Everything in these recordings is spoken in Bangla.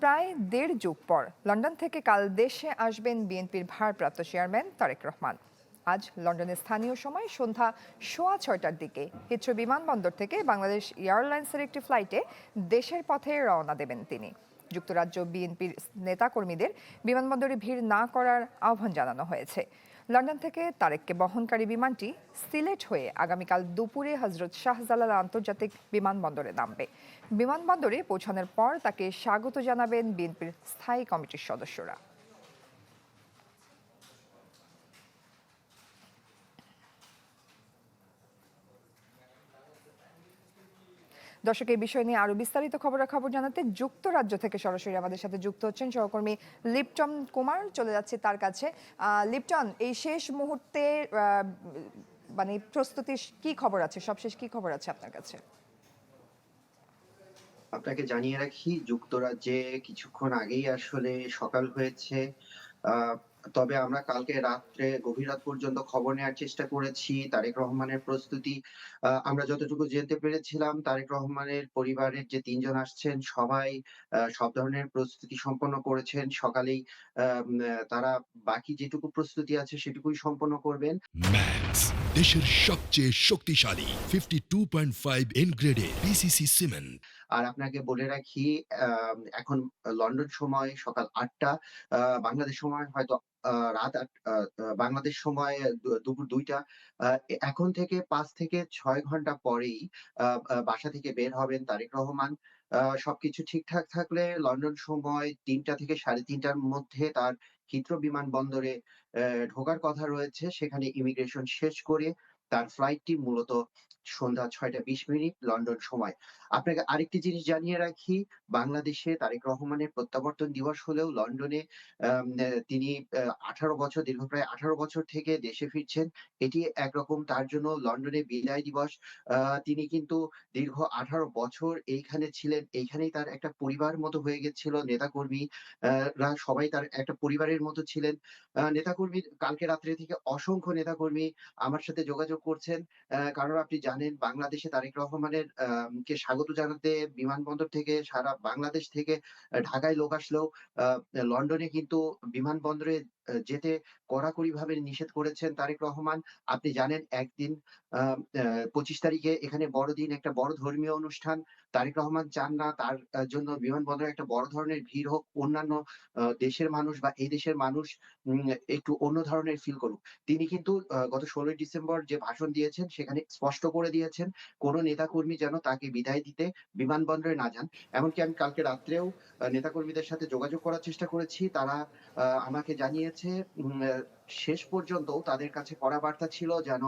প্রায় দেড় যুগ পর লন্ডন থেকে কাল দেশে আসবেন বিএনপির ভারপ্রাপ্ত চেয়ারম্যান তারেক রহমান। আজ লন্ডনের স্থানীয় সময় সন্ধ্যা 6:15টার দিকে হিথ্রো বিমানবন্দর থেকে বাংলাদেশ এয়ারলাইন্সের একটি ফ্লাইটে দেশের পথে রওনা দেবেন তিনি। যুক্তরাজ্য বিএনপির নেতাকর্মীদের বিমানবন্দরে ভিড় না করার আহ্বান জানানো হয়েছে। লন্ডন থেকে তারেককে বহনকারী বিমানটি সিলেট হয়ে আগামীকাল দুপুরে হজরত শাহজালাল আন্তর্জাতিক বিমানবন্দরে নামবে। বিমানবন্দরে পৌঁছানোর পর তাকে স্বাগত জানাবেন বিএনপির স্থায়ী কমিটির সদস্যরা। দর্শক, এই বিষয় নিয়ে আরো বিস্তারিত খবরাখবর জানাতে যুক্তরাজ্য থেকে সরাসরি আমাদের সাথে যুক্ত হচ্ছেন সহকর্মী লিপটন কুমার। চলে যাচ্ছে তার কাছে। লিপটন, এই শেষ মুহূর্তে মানে প্রস্তুতির কি খবর আছে, সবশেষ কি খবর আছে আপনার কাছে? আপনাকে জানিয়ে রাখি, যুক্তরাজ্যে কিছুক্ষণ আগেই আসলে সকাল হয়েছে। আহ, তবে আমরা কালকে রাত্রে গভীর রাত পর্যন্ত খবর নেওয়ার চেষ্টা করেছি তারেক রহমানের প্রস্তুতি। আমরা যতটুকু জানতে পেরেছিলাম, তারেক রহমানের পরিবারের যে তিনজন আসছেন সবাই সব ধরনের প্রস্তুতি সম্পন্ন করেছেন সকালেই। তারা বাকি যেটুকু প্রস্তুতি আছে সেটুকুই সম্পন্ন করবেন। ম্যাক্স, দেশের সবচেয়ে শক্তিশালী 52.5 এনগ্রেডের পিসিসি সিমেন্ট। আর আপনাকে বলে রাখি, এখন লন্ডন সময় সকাল ৮টা, বাংলাদেশ সময় হয়তো রাত ৮, বাংলাদেশ সময় দুপুর ২টা। এখন থেকে ৫ থেকে ৬ ঘন্টা পরেই আ আ বাসা থেকে বের হবেন তারেক রহমান। সবকিছু ঠিকঠাক থাকলে লন্ডন সময় ৩টা থেকে ৩:৩০টার মধ্যে তার হিথ্রো বিমানবন্দরে ঢোকার কথা রয়েছে। সেখানে ইমিগ্রেশন শেষ করে তার ফ্লাইটটি মূলত সন্ধ্যা ৬টা ২০ লন্ডন সময়। আপনাকে আরেকটি জিনিস জানিয়ে রাখি, বাংলাদেশে তারেক রহমানের প্রত্যাবর্তন দিবস হলেও লন্ডনে তিনি ১৮ বছর, দীর্ঘ প্রায় ১৮ বছর থেকে দেশে ফিরছেন। এটি একরকম তার জন্য লন্ডনে বিদায় দিবস। আ তিনি কিন্তু দীর্ঘ ১৮ বছর এইখানে ছিলেন। এইখানেই তার একটা পরিবার মতো হয়ে গেছিল। নেতাকর্মী রা সবাই তার একটা পরিবারের মতো ছিলেন। নেতাকর্মী কালকে রাত্রে থেকে অসংখ্য নেতাকর্মী আমার সাথে যোগাযোগ করছেন। কারণ আপনি জানেন, বাংলাদেশে তারেক রহমানের কে স্বাগত জানাতে বিমানবন্দর থেকে সারা বাংলাদেশ থেকে ঢাকায় লোক আসলেও আ লন্ডনে কিন্তু বিমানবন্দরে যেতে কড়াকড়িভাবে নিষেধ করেছেন তারেক রহমান। আপনি জানেন, একদিন আ আ ২৫ তারিখে এখানে বড়দিন, একটা বড় ধর্মীয় অনুষ্ঠান। তারেক রহমান চান না তার জন্য বিমানবন্দরে একটা বড় ধরনের ভিড় হোক। অন্যান্য দেশের মানুষ বা এই দেশের মানুষ একটু অন্য ধরনের ফিল করুক। তিনি কিন্তু গত ১৬ই ডিসেম্বর যে ভাষণ দিয়েছেন সেখানে স্পষ্ট করে দিয়েছেন, কোন নেতাকর্মী যেন তাকে বিদায় দিতে বিমানবন্দরে না যান। এমনকি আমি কালকে রাত্রেও নেতাকর্মীদের সাথে যোগাযোগ করার চেষ্টা করেছি। তারা আমাকে জানিয়েছে, শেষ পর্যন্তও তাদের কাছে কড়া বার্তা ছিল যেন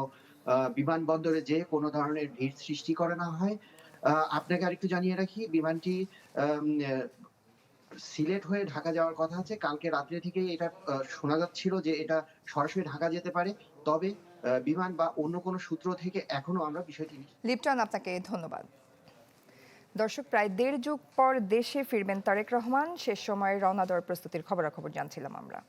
বিমানবন্দরে যেয়ে কোন ধরনের ভিড় সৃষ্টি করা না হয়। আপনাকে আরেকটু জানিয়ে রাখি, বিমানটি আম অ্যা সিলেট হয়ে ঢাকা যাওয়ার কথা আছে। কালকে রাত্রে থেকেই এটা শোনা যাচ্ছিল যে এটা সরাসরি ঢাকা যেতে পারে। তবে বিমান বা অন্য কোনো সূত্র থেকে এখনো আমরা বিষয়টি লিপটন, আপনাকে ধন্যবাদ। দর্শক, প্রায় দেড় যুগ পর দেশে ফিরবেন তারেক রহমান। শেষ সময়ে রওনা দেওয়ার প্রস্তুতির খবরাখবর জানছিলাম আমরা।